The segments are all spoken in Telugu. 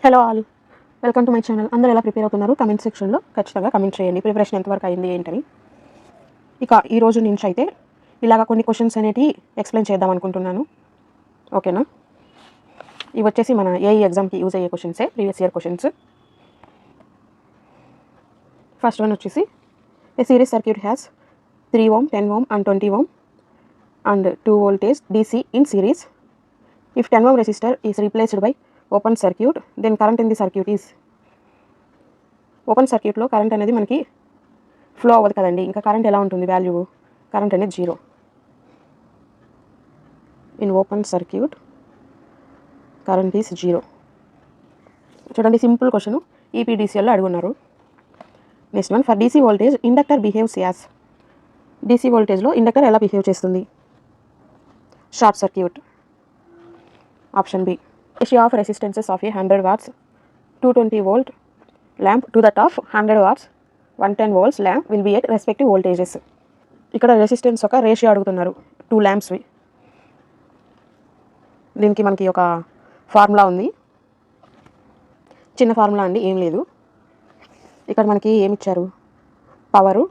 Hello all, welcome to my channel. అందరూ ఎలా ప్రిపేర్ అవుతున్నారు? కమెంట్ సెక్షన్లో ఖచ్చితంగా కమెంట్ చేయండి. ప్రిపరేషన్ ఎంతవరకు అయింది ఏంటని. ఇక ఈ రోజు నుంచి అయితే ఇలాగ కొన్ని క్వశ్చన్స్ అనేవి ఎక్స్ప్లెయిన్ చేద్దాం అనుకుంటున్నాను. ఓకేనా? ఇవి వచ్చేసి మన ఏఈ ఎగ్జామ్కి యూజ్ అయ్యే క్వశ్చన్సే, previous year questions. First one వచ్చేసి a series circuit has 3 ohm, 10 ohm and 20 ohm and 2 voltage DC in series. If 10 ohm resistor is replaced by open circuit, then current in the circuit is. Open సర్క్యూట్లో కరెంట్ అనేది మనకి ఫ్లో అవ్వదు కదండి. ఇంకా కరెంట్ ఎలా ఉంటుంది? వాల్యూ కరెంట్ అనేది 0. In open circuit current is 0. చూడండి, సింపుల్ క్వశ్చన్. ఈపీడీసీఎల్లో అడుగున్నారు. Next one, for DC voltage inductor behaves as. DC వోల్టేజ్లో ఇండక్టర్ ఎలా బిహేవ్ చేస్తుంది? Short circuit. Option B. Ratio of resistances of a 100 watts 220 volt lamp to that of 100 watts 110 volts lamp will be at respective voltages. ఇక్కడ రెసిస్టెన్స్ ఒక రేషియో అడుగుతున్నారు 2 ల్యాంప్స్వి. దీనికి మనకి ఒక ఫార్ములా ఉంది. చిన్న ఫార్ములా అండి, ఏం లేదు. ఇక్కడ మనకి ఏమి ఇచ్చారు? పవరు,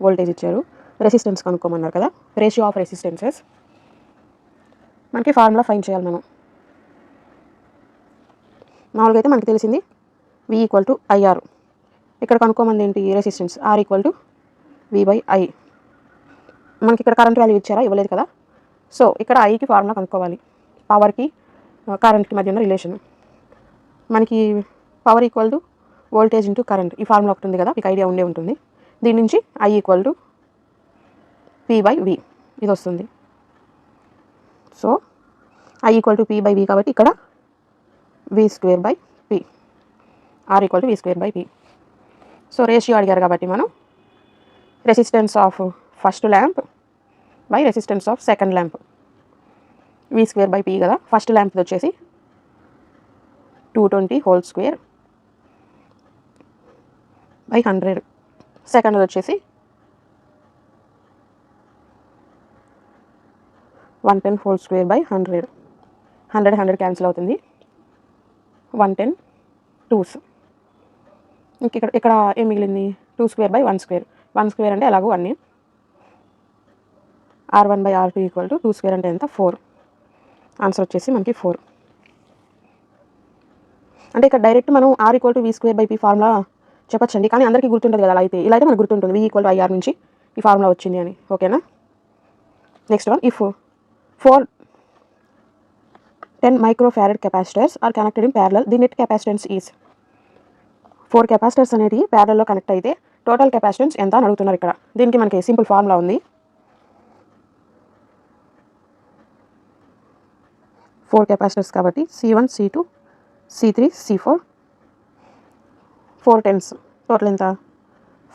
వోల్టేజ్ ఇచ్చారు, రెసిస్టెన్స్ కనుక్కోమన్నారు కదా. రేషియో ఆఫ్ రెసిస్టెన్సెస్ మనకి ఫార్ములా ఫైండ్ చేయాలి మనం. మామూలుగా అయితే మనకి తెలిసింది V = IR. ఇక్కడ కనుక్కోమంది ఏంటి? రెసిస్టెన్స్. R = V/I. మనకి ఇక్కడ కరెంట్ వాల్యూ ఇచ్చారా? ఇవ్వలేదు కదా. సో ఇక్కడ ఐకి ఫార్ములా కనుక్కోవాలి. పవర్కి కరెంట్కి మధ్య ఉన్న రిలేషన్. మనకి power equal to voltage into current, ఈ ఫార్ములా ఒకటి ఉంది కదా, మీకు ఐడియా ఉండే ఉంటుంది. దీని నుంచి I = P/V ఇది వస్తుంది. సో I = P/V కాబట్టి ఇక్కడ V²/P, R = V²/P. So ratio అడిగారు కాబట్టి మనం resistance of first lamp by resistance of second lamp, V²/P కదా. ఫస్ట్ ల్యాంప్ది వచ్చేసి 220 whole square by 100. సెకండ్ది వచ్చేసి 110 whole square by 100. 100 క్యాన్సిల్ అవుతుంది. 110 2s. ఇక్కడ ఏం మిగిలింది? 2² / 1² అంటే ఎలాగో 1. R1/R2 = 2² అంటే ఎంత? 4. ఆన్సర్ వచ్చేసి మనకి 4. అంటే ఇక్కడ డైరెక్ట్ మనం R = V²/P ఫార్ములా చెప్పచ్చండి, కానీ అందరికీ గుర్తుంటుంది కదా. అలా అయితే ఇలా అయితే మనకు గుర్తుంటుంది, V = IR నుంచి ఈ ఫార్ములా వచ్చింది అని. ఓకేనా? Next one, if 4 10 microfarad capacitors are connected in parallel, the net capacitance is. 4 capacitors అనేది ప్యారల్లో కనెక్ట్ అయితే టోటల్ కెపాసిటెన్స్ ఎంత అని అడుగుతున్నారు ఇక్కడ. దీనికి మనకి సింపుల్ ఫార్ములా ఉంది. 4 కెపాసిటర్స్ కాబట్టి C1 C2 C3 C4 4 10s total ఎంత?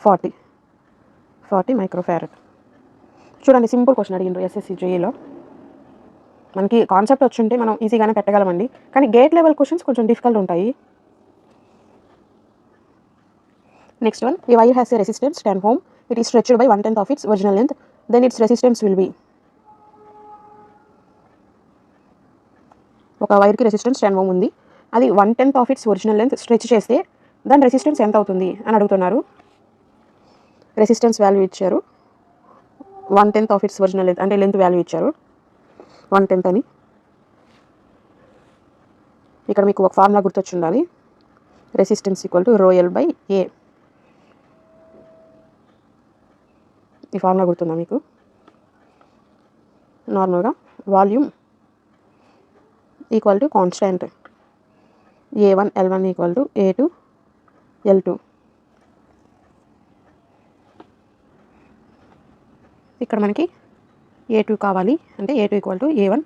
40 మైక్రోఫారడ్. చూడండి, సింపుల్ క్వశ్చన్ అడిగిండ్రు SSC JEలో. మనకి కాన్సెప్ట్ వచ్చుంటే మనం ఈజీగానే పెట్టగలమండి, కానీ గేట్ లెవెల్ క్వశ్చన్స్ కొంచెం డిఫికల్ట్ ఉంటాయి. Next one, a wire has a resistance 10 ohm. It is stretched by 1/10 of its original length. Then its resistance will be. ఒక వైర్కి రెసిస్టెన్స్ 10 ohm ఉంది, అది 1/10 of its original length stretch చేస్తే దాని రెసిస్టెన్స్ ఎంత అవుతుంది అని అడుగుతున్నారు. రెసిస్టెన్స్ వాల్యూ ఇచ్చారు 1/10 of its original length, అంటే లెంత్ వాల్యూ ఇచ్చారు 1/10 అని. ఇక్కడ మీకు ఒక ఫార్ములా గుర్తొచ్చి ఉండాలి. Resistance = ρl/A. ఈ ఫార్ములా గుర్తుందా మీకు? నార్మల్గా volume equal to constant A1 L1 = A2 L2. ఇక్కడ మనకి A2 కావాలి, అంటే A2 = A1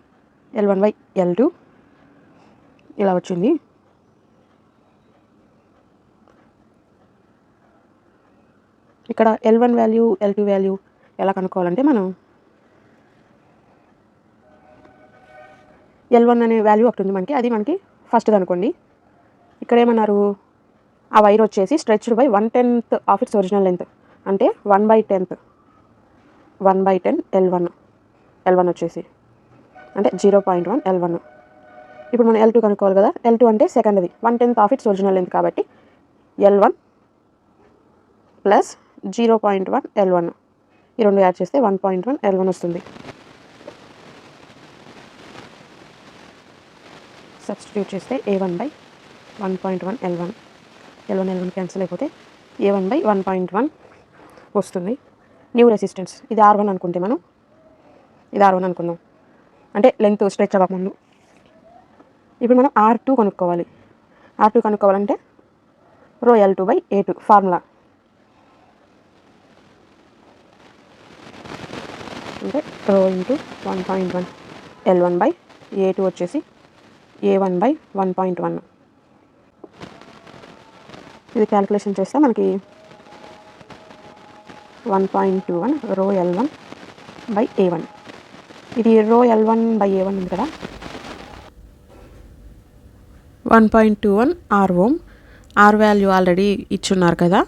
L1/L2 ఇలా వచ్చింది. ఇక్కడ L1 వాల్యూ L2 వాల్యూ ఎలా కనుక్కోవాలంటే, మనం L1 అనే వాల్యూ ఒకటి ఉంది మనకి, అది మనకి ఫస్ట్ది అనుకోండి. ఇక్కడ ఏమన్నారు? ఆ వైర్ వచ్చేసి stretched by 1/10 of it's original length, అంటే 1/10 L1 వచ్చేసి అంటే 0.1 L1. ఇప్పుడు మనం L2 కనుక్కోవాలి కదా. L2 అంటే సెకండ్ది 1/10 ఆఫ్ ఇట్స్ ఒరిజినల్ లెంత్ కాబట్టి L1 ప్లస్ 0.1 L1 ఈ రెండు యాడ్ చేస్తే 1.1 L1 వస్తుంది. సబ్స్టిట్యూట్ చేస్తే A1/1.1 L1 L1 క్యాన్సిల్ అయిపోతే A1/1.1 వస్తుంది. న్యూ రెసిస్టెన్స్ ఇది R1 అనుకుంటే మనం ఇది R1 అనుకుందాం, అంటే లెంత్ స్ట్రెచ్ అవ్వకముందు. ఇప్పుడు మనం R2 కనుక్కోవాలి. R2 కనుక్కోవాలంటే ρL2/A2 ఫార్ములా అంటే ρ × 1.1 L1/A2 వచ్చేసి A1/1.1. ఇది క్యాలిక్యులేషన్ చేస్తే మనకి 1.21 ρL1/A1. ఇది ρL1/A1 ఉంది కదా, 1.21 R ohm. R value already ఇచ్చున్నారు కదా,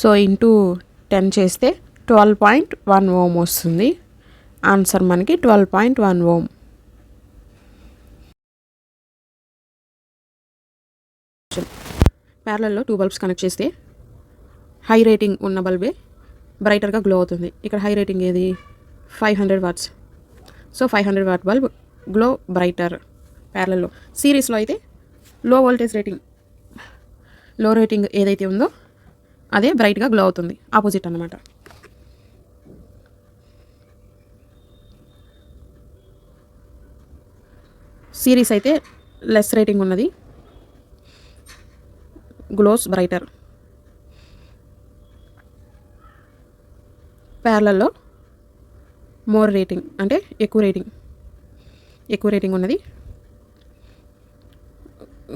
సో ఇంటూ 10 చేస్తే 12.1 ఓమ్ వస్తుంది. ఆన్సర్ మనకి 12.1 ఓమ్. ప్యారలల్లో 2 బల్బ్స్ కనెక్ట్ చేస్తే హై రేటింగ్ ఉన్న బల్బే బ్రైటర్గా గ్లో అవుతుంది. ఇక్కడ హై రేటింగ్ ఏది 500 watts. So 500 watt bulb glow brighter ప్యారలల్లో. సిరీస్లో అయితే లో వోల్టేజ్ రేటింగ్, లో రేటింగ్ ఏదైతే ఉందో అదే బ్రైట్గా గ్లో అవుతుంది, ఆపోజిట్ అన్నమాట. సిరీస్ అయితే లెస్ రేటింగ్ ఉన్నది గ్లోస్ బ్రైటర్. ప్యారలల్లో మోర్ రేటింగ్ అంటే ఎక్కువ రేటింగ్ ఉన్నది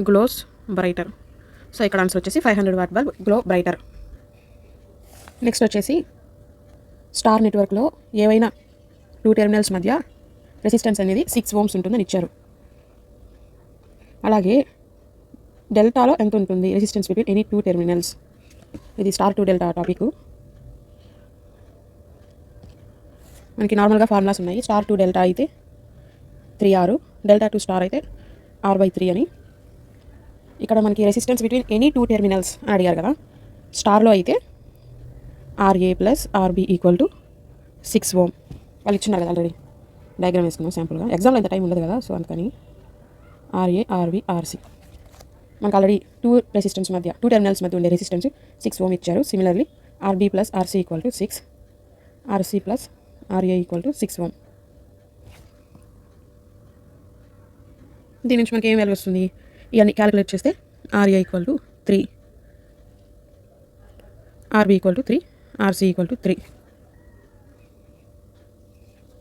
గ్లోస్ బ్రైటర్. సో ఇక్కడ ఆన్సర్ వచ్చేసి 500 watt bulb glow brighter. Next వచ్చేసి స్టార్ నెట్వర్క్లో ఏవైనా 2 టెర్మినల్స్ మధ్య రెసిస్టెన్స్ అనేది 6 ఓమ్స్ ఉంటుందని ఇచ్చారు. అలాగే డెల్టాలో ఎంత ఉంటుంది రెసిస్టెన్స్ బిట్వీన్ ఎనీ 2 టెర్మినల్స్. ఇది స్టార్ టు డెల్టా టాపిక్. మనకి నార్మల్గా ఫార్ములాస్ ఉన్నాయి. స్టార్ టు డెల్టా అయితే 3R, డెల్టా టు స్టార్ అయితే R/3 అని. ఇక్కడ మనకి రెసిస్టెన్స్ బిట్వీన్ ఎనీ 2 టెర్మినల్స్ అని అడిగారు కదా. స్టార్లో అయితే RA + RB = 6 ఓమ్. వాళ్ళు ఇచ్చున్నారు కదా ఆల్రెడీ, డయాగ్రామ్ వేసుకున్నాం శాంపుల్గా. ఎగ్జామ్లో ఇంత టైం ఉండదు కదా, సో అందుకని RA, RB, RC. మనకు ఆల్రెడీ 2 టెర్మినల్స్ మధ్య ఉండే రెసిస్టెన్స్ 6 ఓమ్ ఇచ్చారు. Similarly RB + RC = 6, RC + RA = 6 ohm. దీని నుంచి మనకి ఏం వాల్యూ వస్తుంది, ఇవన్నీ క్యాలిక్యులేట్ చేస్తే RA = 3, RB = 3, RC = 3.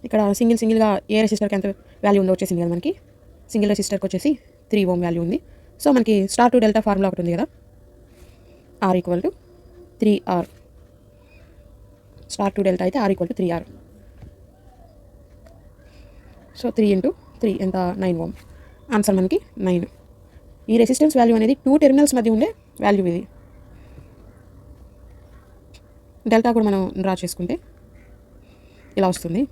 ఇక్కడ సింగిల్గా ఏ రెసిస్టర్కి ఎంత వాల్యూ ఉందో వచ్చేసింది కదా మనకి. సింగిల్ రెసిస్టర్కి వచ్చేసి 3 ఓమ్ వాల్యూ ఉంది. సో మనకి స్టార్ టు డెల్టా ఫార్ములా ఒకటి ఉంది కదా, R = 3R. Star to delta అయితే R = 3R. సో 3 × 3 ఎంత 9 ఓమ్. ఆన్సర్ మనకి 9. ఈ రెసిస్టెన్స్ వాల్యూ అనేది 2 టెర్మినల్స్ మధ్య ఉండే వాల్యూ ఇది. డెల్టా కూడా మనం డ్రా చేసుకుంటే ఇలా వస్తుంది.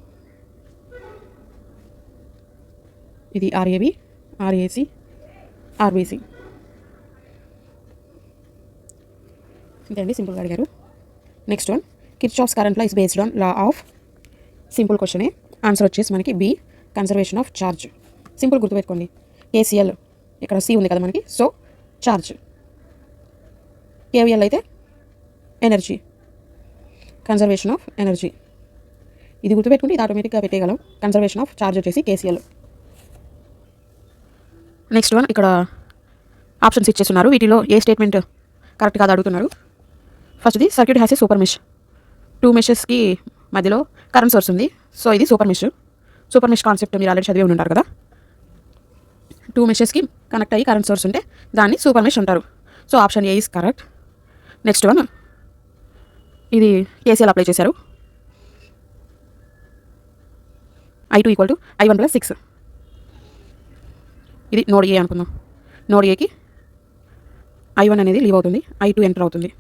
ఇది RAB, RAC, RBC. ఇదండి సింపుల్గా అడిగారు. Next one, Kirchhoff's current law is based on law of. Simple క్వశ్చనే. ఆన్సర్ వచ్చేసి మనకి B, conservation of charge. Simple గుర్తుపెట్టుకోండి, KCL ఇక్కడ C ఉంది కదా మనకి, సో ఛార్జ్. KVL అయితే ఎనర్జీ, కన్సర్వేషన్ ఆఫ్ ఎనర్జీ. ఇది గుర్తుపెట్టుకుంటే ఇది ఆటోమేటిక్గా పెట్టేయగలం. కన్సర్వేషన్ ఆఫ్ ఛార్జ్ వచ్చేసి KCL. నెక్స్ట్ వన్, ఇక్కడ ఆప్షన్స్ ఇచ్చేస్తున్నారు. వీటిలో ఏ స్టేట్మెంట్ కరెక్ట్ కాదు అడుగుతున్నారు. ఫస్ట్ది, circuit has a super mesh. 2 మెషెస్కి మధ్యలో కరెంట్ సోర్స్ ఉంది, సో ఇది super mesh. Super mesh concept మీరు ఆల్రెడీ చదివి ఉంటారు కదా. 2 మెషెస్కి కనెక్ట్ అయ్యి కరెంట్ సోర్స్ ఉంటే దాన్ని సూపర్ మెష్ అంటారు. So option A is correct. Next one, ఇది KCL అప్లై చేశారు. I2 = I1 + 6. ఇది నోడ్ ఏ అనుకుందాం. నోడ్ ఏకి I1 అనేది లీవ్ అవుతుంది, I2 ఎంటర్ అవుతుంది.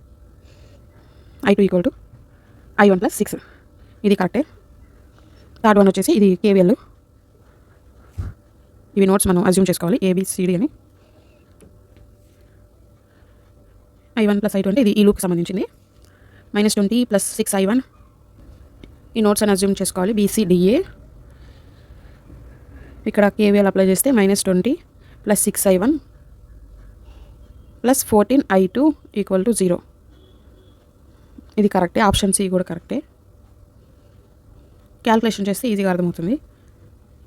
I2 = I1 + 6. ఇది కరెక్టే. థర్డ్ వన్ వచ్చేసి ఇది KVL. ఇవి నోట్స్ మనం అజ్యూమ్ చేసుకోవాలి, ABCD అని. I1 + I2 అంటే ఇది ఈ లూప్కి సంబంధించింది. -20 + 6I1 ఈ నోట్స్ అని అజ్యూమ్ చేసుకోవాలి, BCDA. ఇక్కడ KVL అప్లై చేస్తే -20 + 6I1 + 14I2 = 0. ఇది కరెక్టే, ఆప్షన్ సి కూడా కరెక్టే. క్యాల్కులేషన్ చేస్తే ఈజీగా అర్థమవుతుంది.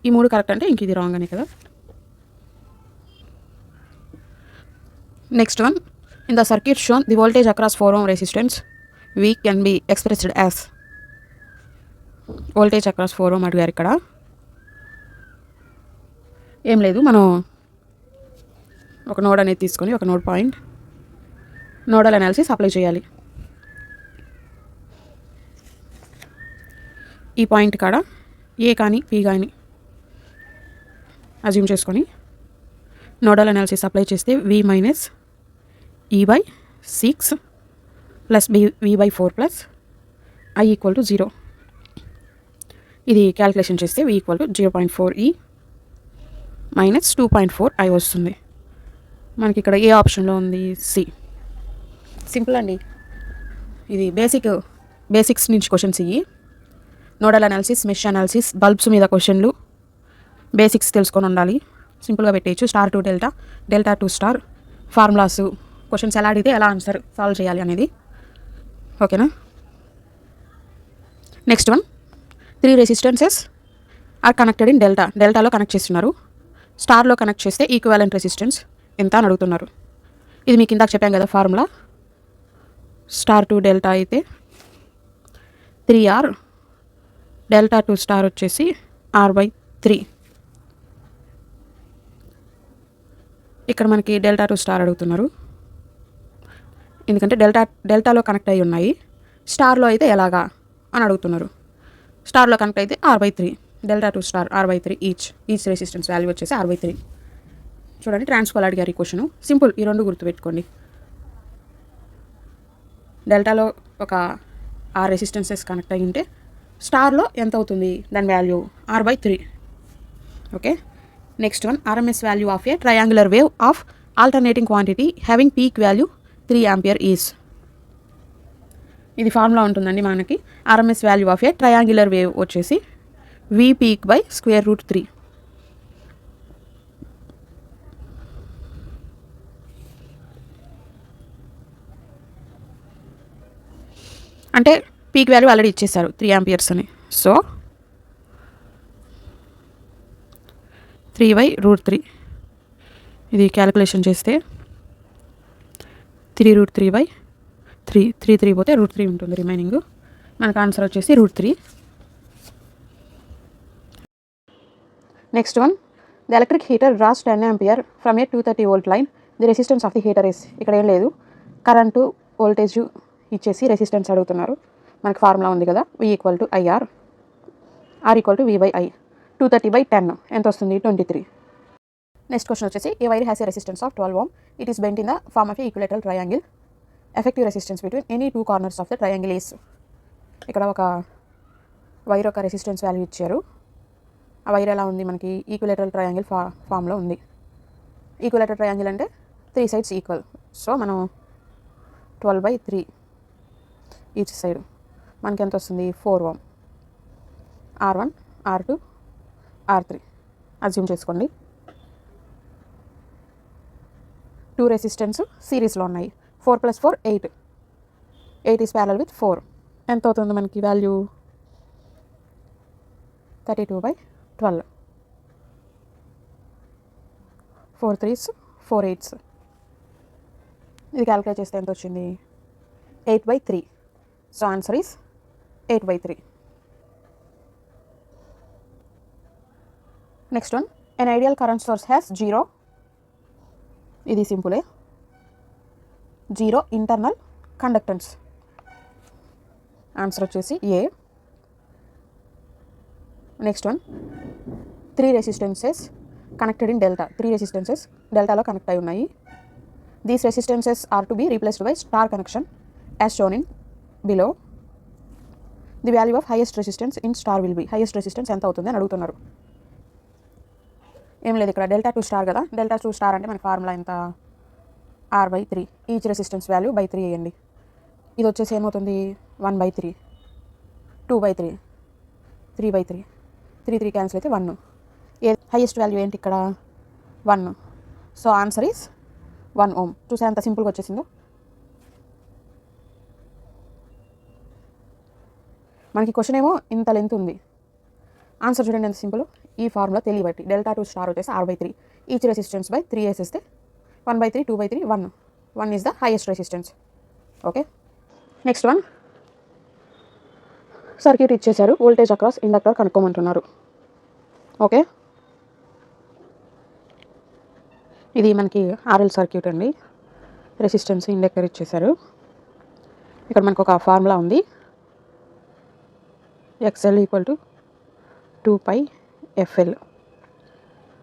ఈ 3 కరెక్ట్ అంటే ఇంక ఇది రాంగ్ అనే కదా. Next one, in the circuit shown the voltage across 4 ohm resistance V can be expressed as. Voltage across 4 ohm అడిగారు ఇక్కడ. ఏం లేదు, మనం ఒక నోడ్ అనేది తీసుకొని ఒక node point nodal analysis apply చేయాలి. ఈ పాయింట్ కాడ ఏ కానీ పి కానీ అజ్యూమ్ చేసుకొని నోడల్ అనాలిసిస్ అప్లై చేస్తే V - E/6 + V/4 + I = 0. ఇది క్యాల్కులేషన్ చేస్తే V = 0.4E - 2.4I వస్తుంది. మనకి ఇక్కడ ఏ ఆప్షన్లో ఉంది, సి. సింపుల్ అండి, ఇది బేసిక్స్ నుంచి క్వశ్చన్స్ ఇవి. Nodal analysis, mesh analysis, bulbs మీద క్వశ్చన్లు, బేసిక్స్ తెలుసుకొని ఉండాలి. సింపుల్గా పెట్టేయచ్చు. Star to delta, delta to star, formulas, questions ఎలా అడిగితే ఎలా ఆన్సర్ సాల్వ్ చేయాలి అనేది. ఓకేనా. Next one, 3 resistances are connected in delta. డెల్టాలో కనెక్ట్ చేస్తున్నారు. స్టార్లో కనెక్ట్ చేస్తే ఈక్వివాలెంట్ రెసిస్టెన్స్ ఎంత అని అడుగుతున్నారు. ఇది మీకు ఇందాక చెప్పాం కదా ఫార్ములా. స్టార్ టు డెల్టా అయితే 3R, డెల్టా టు స్టార్ వచ్చేసి R/3. ఇక్కడ మనకి డెల్టా టు స్టార్ అడుగుతున్నారు, ఎందుకంటే డెల్టాలో కనెక్ట్ అయ్యి ఉన్నాయి. స్టార్లో అయితే ఎలాగా అని అడుగుతున్నారు. స్టార్లో కనెక్ట్ అయితే R/3, delta to star R/3 each resistance value వచ్చేసి R/3. చూడండి, ట్రాన్స్ఫాల్ అడిగారు ఈ క్వశ్చన్. సింపుల్, ఈ 2 గుర్తుపెట్టుకోండి. డెల్టాలో ఒక R రెసిస్టెన్సెస్ కనెక్ట్ అయ్యి ఉంటే స్టార్లో ఎంత అవుతుంది దాని value R/3. Okay. Next one, RMS value of A triangular wave of alternating quantity having peak value 3 ampere is. ఇది ఫార్ములా ఉంటుందండి మనకి. RMS value of A triangular wave వచ్చేసి V పీక్ బై √3. అంటే పీక్ వాల్యూ ఆల్రెడీ ఇచ్చేసారు 3 ఆంపియర్స్ అని. సో 3/√3. ఇది క్యాలిక్యులేషన్ చేస్తే 3√3/3. 3 పోతే √3 ఉంటుంది రిమైనింగ్. మనకు ఆన్సర్ వచ్చేసి √3. Next one, the electric heater draws 10 ampere from a 230 volt line. The resistance of the heater is. ఇక్కడ ఏం లేదు, కరెంటు వోల్టేజ్ ఇచ్చేసి రెసిస్టెన్స్ అడుగుతున్నారు. మనకి ఫార్ములా ఉంది కదా, V = IR, R = V/I. 230/10 ఎంత వస్తుంది, 23. నెక్స్ట్ క్వశ్చన్ వచ్చేసి, a wire has a resistance of 12 ohm. It is bent in the form of a equilateral triangle. Effective resistance between any 2 corners of the triangle is. ఇక్కడ ఒక వైర్ ఒక రెసిస్టెన్స్ వాల్యూ ఇచ్చారు. ఆ వైర్ ఎలా ఉంది, మనకి ఈక్విలేటరల్ ట్రయాంగిల్ ఫామ్లో ఉంది. ఈక్విలేటరల్ ట్రయాంగిల్ అంటే 3 sides ఈక్వల్. సో మనం 12/3 ఈచ్ సైడ్ మనకి ఎంత వస్తుంది, 4 ohm. R1, R2, R3 assume చేసుకోండి. 2 రెసిస్టెన్స్ సిరీస్లో ఉన్నాయి. 4 + 4 8. 8 ఈస్ ప్యారలల్ విత్ 4. ఎంత అవుతుంది మనకి వాల్యూ, 32/12. 4 3s 4 8s. ఇది క్యాలిక్యులేట్ చేస్తే ఎంత వచ్చింది, 8/3. So answer is 8/3. Next one, an ideal current source has 0. ఇది సింపులే, 0 ఇంటర్నల్ కండక్టెన్స్. ఆన్సర్ వచ్చేసి A. Next one, 3 resistances connected in delta. 3 resistances డెల్టాలో కనెక్ట్ అయి ఉన్నాయి. These resistances are to be replaced by star connection as shown in below. The value of highest resistance in star will be. Highest resistance ఎంత అవుతుంది అని అడుగుతున్నారు. ఏం లేదు ఇక్కడ డెల్టా 2 స్టార్ కదా, డెల్టా 2 స్టార్ అంటే మన ఫార్ములా ఎంత R/3, each resistance value by 3 వేయండి. ఇది వచ్చేసి ఏమవుతుంది 1/3, 2/3, 3/3, 3 క్యాన్సిల్ అయితే 1. హైయెస్ట్ వాల్యూ ఏంటి ఇక్కడ 1. So answer is 1 ohm. చూసారా ఎంత సింపుల్గా వచ్చేసిందో. మనకి క్వశ్చన్ ఏమో ఇంత లెంత్ ఉంది, ఆన్సర్ చూడండి ఎంత సింపుల్. ఈ ఫార్ములా తెలియబట్టి డెల్టా 2 స్టార్ వచ్చేసి R/3, ఈచ్ రెసిస్టెన్స్ బై 3 వేసేస్తే 1/3, 2/3, 1. 1 is the highest resistance. Okay, next one. Circuit ఇచ్చేశారు, వోల్టేజ్ అక్రాస్ ఇండక్టర్ కనుక్కోమంటున్నారు. ఓకే, ఇది మనకి ఆర్ఎల్ సర్క్యూట్ అండి. రెసిస్టెన్స్ ఇండక్టర్ ఇచ్చేశారు. ఇక్కడ మనకు ఒక ఫార్ములా ఉంది, XL = 2πfL.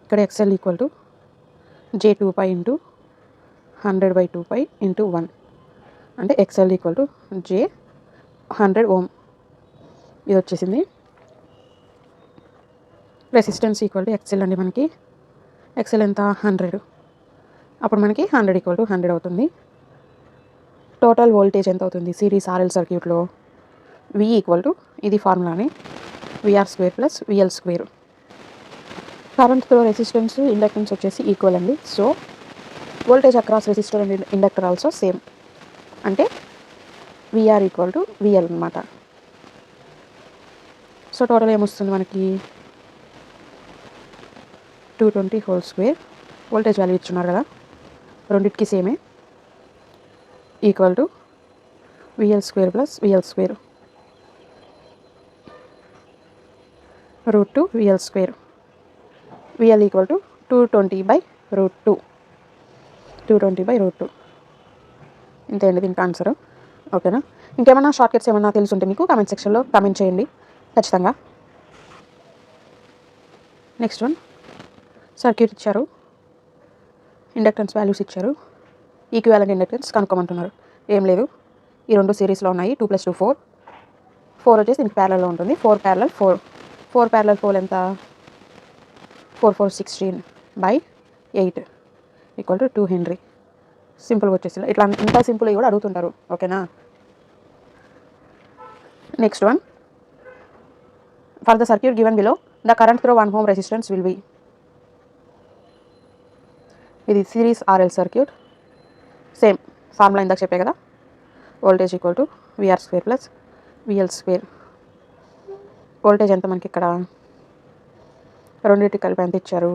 ఇక్కడ XL = J2π × 100/2π × 1, అంటే XL = J100 ohm. ఇది వచ్చేసింది. రెసిస్టెన్స్ XL అండి, మనకి XL ఎంత 100, అప్పుడు మనకి 100 = 100 అవుతుంది. టోటల్ వోల్టేజ్ ఎంత అవుతుంది సిరీస్ RL సర్క్యూట్లో? V = ఇది ఫార్ములాని VR² + VL². కరెంట్తో రెసిస్టెన్స్ ఇండక్టెన్స్ వచ్చేసి ఈక్వల్ అండి. So voltage across resistor and inductor also same, అంటే VR = VL అనమాట. సో టోటల్ ఏమొస్తుంది మనకి 220² వోల్టేజ్ వాల్యూ ఇచ్చున్నారు కదా, రెండింటికి సేమే, equal to VL² + VL², √2 VL². VL = 220/√2, 220/√2. ఇంతే అండి దీనికి ఆన్సర్. ఓకేనా? ఇంకేమైనా షార్ట్ కట్స్ ఏమైనా తెలుసుంటే మీకు కామెంట్ సెక్షన్లో కామెంట్ చేయండి ఖచ్చితంగా. Next one. సర్క్యూట్ ఇచ్చారు, ఇండక్టెన్స్ వాల్యూస్ ఇచ్చారు, ఈక్వివాలెంట్ ఇండక్టెన్స్ కనుక్కోమంటున్నారు. ఏం లేదు, ఈ రెండు సిరీస్లో ఉన్నాయి, 2 + 2 4. 4 వచ్చేసి దీనికి ప్యారలల్లో ఉంటుంది, 4 × 4. 4 × 4 ఎంత 4 × 4 16/8 = 2 Henry. సింపుల్గా వచ్చేసి ఇట్లా ఇంత సింపుల్గా కూడా అడుగుతుంటారు. ఓకేనా? Next one. For the circuit given below the current through 1 ohm resistance will be. ఇది series RL circuit, same formula ఇందాక చెప్పే కదా, వోల్టేజ్ = VR² + VL². వోల్టేజ్ ఎంత మనకి ఇక్కడ రెండింటికి కలిపి ఎంత ఇచ్చారు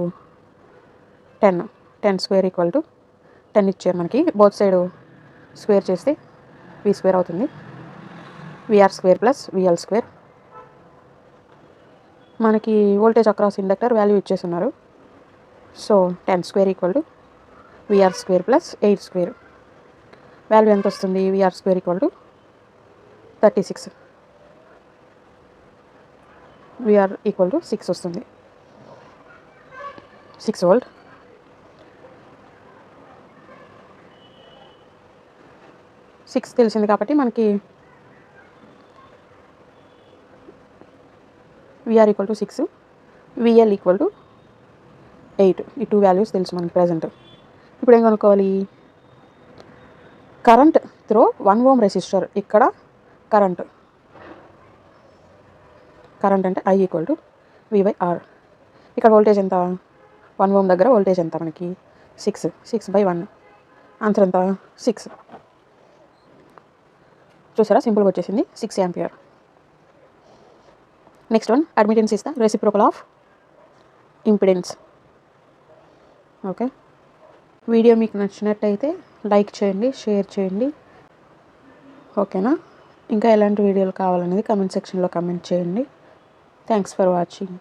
10. 10² = 10 ఇచ్చారు మనకి. బోత్ సైడ్ స్క్వేర్ చేస్తే V² అవుతుంది, VR² + VL². మనకి వోల్టేజ్ అక్రాస్ ఇండక్టర్ వాల్యూ ఇచ్చేస్తున్నారు. So 10² = VR² + 8². వాల్యూ ఎంత వస్తుంది VR² = 36, VR = 6 వస్తుంది, 6 volt. సిక్స్ తెలిసింది కాబట్టి మనకి VR = 6, VL = 8. ఈ 2 వాల్యూస్ తెలుసు మనకి ప్రజెంట్. ఇప్పుడు ఏం కనుక్కోవాలి? Current throw 1 ohm resistor. ఇక్కడ కరెంట్ అంటే I = V/R. ఇక్కడ వోల్టేజ్ ఎంత 1 ohm దగ్గర వోల్టేజ్ ఎంత మనకి 6/1. ఆన్సర్ ఎంత 6. చూసారా సింపుల్గా వచ్చేసింది, 6 ampere. Next one. Admittance is the reciprocal of impedance. Okay, video మీకు నచ్చినట్టయితే లైక్ చేయండి, షేర్ చేయండి. ఓకేనా? ఇంకా ఎలాంటి వీడియోలు కావాలనేది కామెంట్ సెక్షన్లో కామెంట్ చేయండి. Thanks for watching.